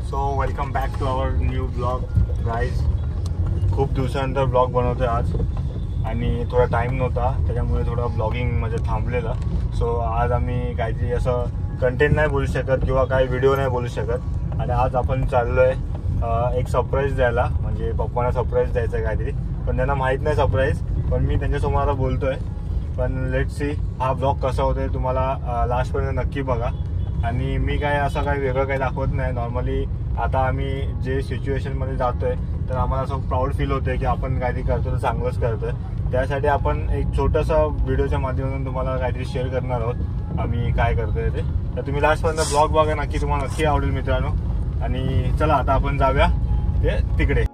So welcome back to our new blog guys. खूप दिवसानंतर blog बनवतोय आज आणि थोडा टाईम नव्हता त्याच्यामुळे थोडं ब्लॉगिंग म्हणजे थांबलेलं. सो आज आम्ही काहीतरी असं कंटेंट नाही बोलू शकत किंवा काही व्हिडिओ नाही बोलू शकत आणि आज आपण चाललो आहे एक सरप्राईज द्यायला. म्हणजे पप्पांना सरप्राईज द्यायचं आहे काहीतरी, पण त्यांना माहीत नाही सरप्राईज, पण मी त्यांच्यासमोर आता बोलतोय. पण लेट सी हा ब्लॉग कसा होतोय तुम्हाला लास्टपर्यंत नक्की बघा. आणि मी काय असं काही वेगळं काही दाखवत नाही. नॉर्मली आता आम्ही जे सिच्युएशनमध्ये जातोय तर आम्हाला असं प्राऊड फील होतंय की आपण काहीतरी करतो तर चांगलंच करतोय. त्यासाठी आपण एक छोटासा व्हिडिओच्या माध्यमातून तुम्हाला काहीतरी शेअर करणार आहोत आम्ही काय करतोय ते. तर तुम्ही लास्टपर्यंत ब्लॉग बघा, नक्की तुम्हाला नक्की आवडेल मित्रांनो. आणि चला आता आपण जाऊया ते तिकडे.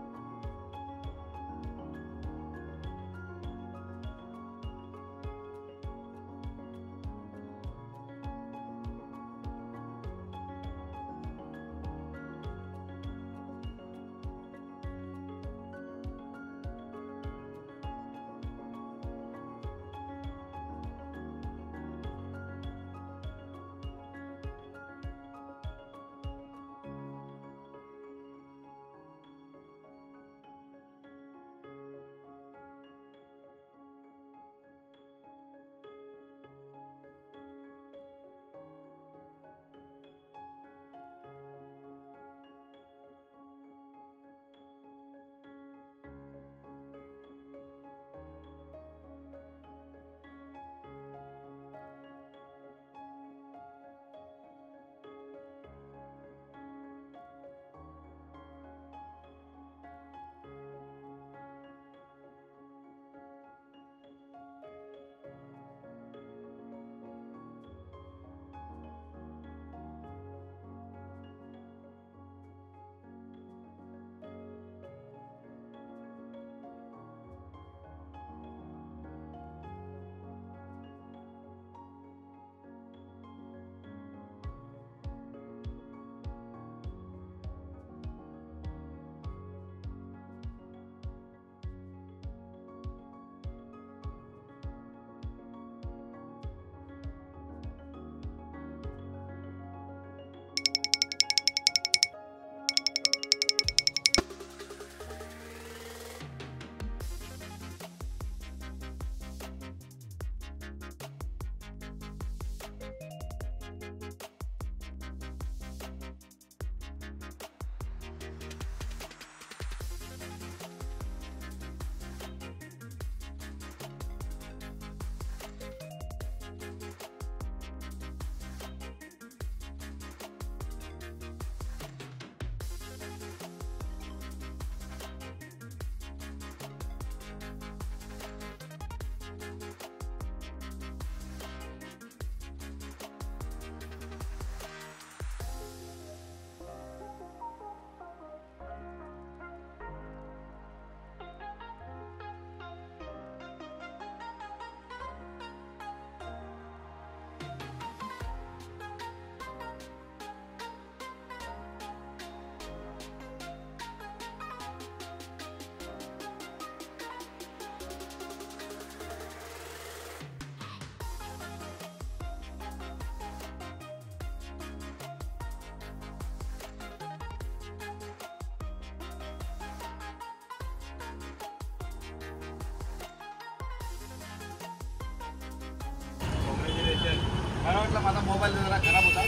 मला वाटलं माझा मोबाईल जरा खराब होता,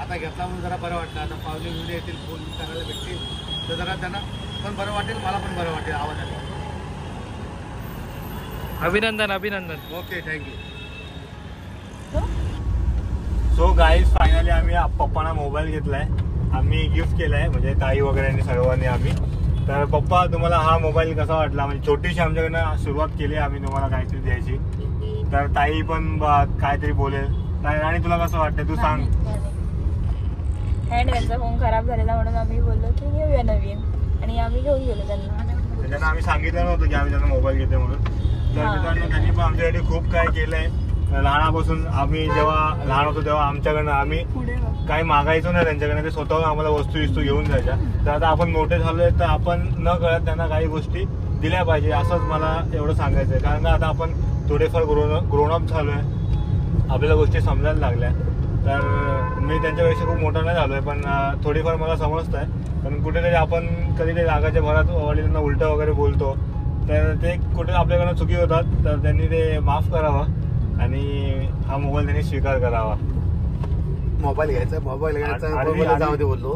आता घेतला म्हणून जरा बरं वाटलं. आता पावले मुले येतील, फोन करायला भेटतील तर जरा त्यांना पण बरं वाटेल, मला पण बरं वाटेल आवाजाने. अभिनंदन अभिनंदन. Okay, thank you. So guys finally आम्ही पप्पांना मोबाईल घेतलाय, आम्ही गिफ्ट केलाय म्हणजे ताई वगैरे सर्वांनी आम्ही. तर पप्पा तुम्हाला हा मोबाईल कसा वाटला? म्हणजे छोटीशी आमच्याकडनं सुरुवात केली आम्ही तुम्हाला काहीतरी द्यायची. तर ताई पण काहीतरी बोलेल. आणि तुला कसं वाटतं तू सांग. त्यांचा फोन खराब झालेला म्हणून आम्ही बोललो की घेऊया नवीन आणि आम्ही घेऊन गेलो त्यांना आम्ही सांगितलं नव्हतं की आम्ही त्यांना मोबाईल घेते म्हणून. तर मित्रांनो त्यांनी पण आमच्यासाठी खूप काय केलंय. लहानापासून आम्ही जेव्हा लहान होतो तेव्हा आमच्याकडनं आम्ही काही मागायचो नाही त्यांच्याकडे, ते स्वतःहून आम्हाला वस्तू घेऊन जायच्या. तर आता आपण मोठे झालोय तर आपण न कळत त्यांना काही गोष्टी दिल्या पाहिजे असंच मला एवढं सांगायचं आहे. कारण का आता आपण थोडेफार ग्रोन अप झालोय, आपल्याला गोष्टी समजायला लागल्या. तर मी त्यांच्यापेक्षा खूप मोठा नाही झालोय, पण थोडीफार मला समजत आहे. पण कुठेतरी आपण कधीतरी रागाच्या भरात वडिलांना उलटं वगैरे बोलतो, तर ते कुठे आपल्याकडनं चुकी होतात. तर त्यांनी ते माफ करावं आणि हा मोबाईल त्यांनी स्वीकार करावा. मोबाईल घ्यायचा आणि- मोबाईल जाऊ दे बोललो.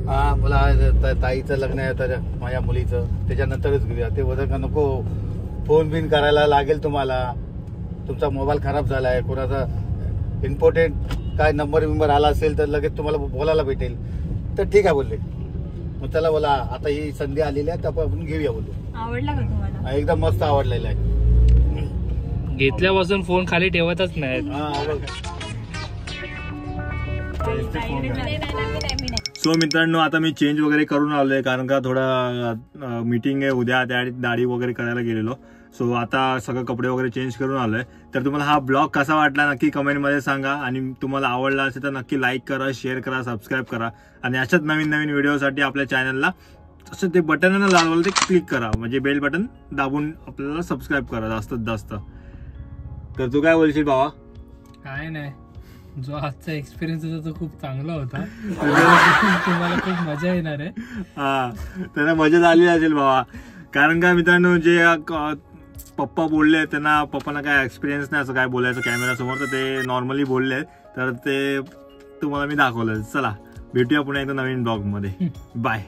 हा मला ताईचं लग्न आहे तर माझ्या मुलीचं, त्याच्यानंतरच घेऊया. ते बोलत का नको फोन बिन करायला लागेल तुम्हाला, तुमचा मोबाईल खराब झालाय, कोणाचा इम्पॉर्टंट काय नंबर आला असेल तर लगेच तुम्हाला बोलायला भेटेल. तर ठीक आहे बोलले. मग त्याला बोला आता ही संधी आलेली आहे तर आपण घेऊया बोललो. आवडला का तुम्हाला? एकदम मस्त आवडलेला आहे. घेतल्यापासून फोन खाली ठेवतच नाहीत. सो मित्रांनो, आता मी चेंज वगैरे करून आलोय, कारण का थोडा मीटिंग आहे उद्या, त्या दाढी वगैरे करायला गेलेलो. सो आता सगळं कपडे वगैरे चेंज करून आलोय. तर तुम्हाला हा ब्लॉग कसा वाटला नक्की कमेंटमध्ये सांगा, आणि तुम्हाला आवडला असेल तर नक्की लाईक करा, शेअर करा, सबस्क्राईब करा, आणि अशाच नवीन नवीन व्हिडिओसाठी आपल्या चॅनलला असं ते बटन ना लावलं ते क्लिक करा, म्हणजे बेल बटन दाबून आपल्याला सबस्क्राईब करा जास्तीत जास्त. तर तू काय बोलशील बाबा? काय नाही, जो आजचा एक्सपिरियन्स होता तो खूप चांगला होता. तुम्हाला खूप मजा येणार आहे. हा, त्यांना मजा झाली असेल बाबा, कारण का मित्रांनो जे पप्पा बोलले त्यांना, पप्पांना काय एक्सपिरियन्स नाही असं काय बोलायचं कॅमेरा समोर, तर ते नॉर्मली बोलले, तर ते तुम्हाला मी दाखवलं. चला भेटूया पुन्हा एकदा नवीन ब्लॉग मध्ये. बाय.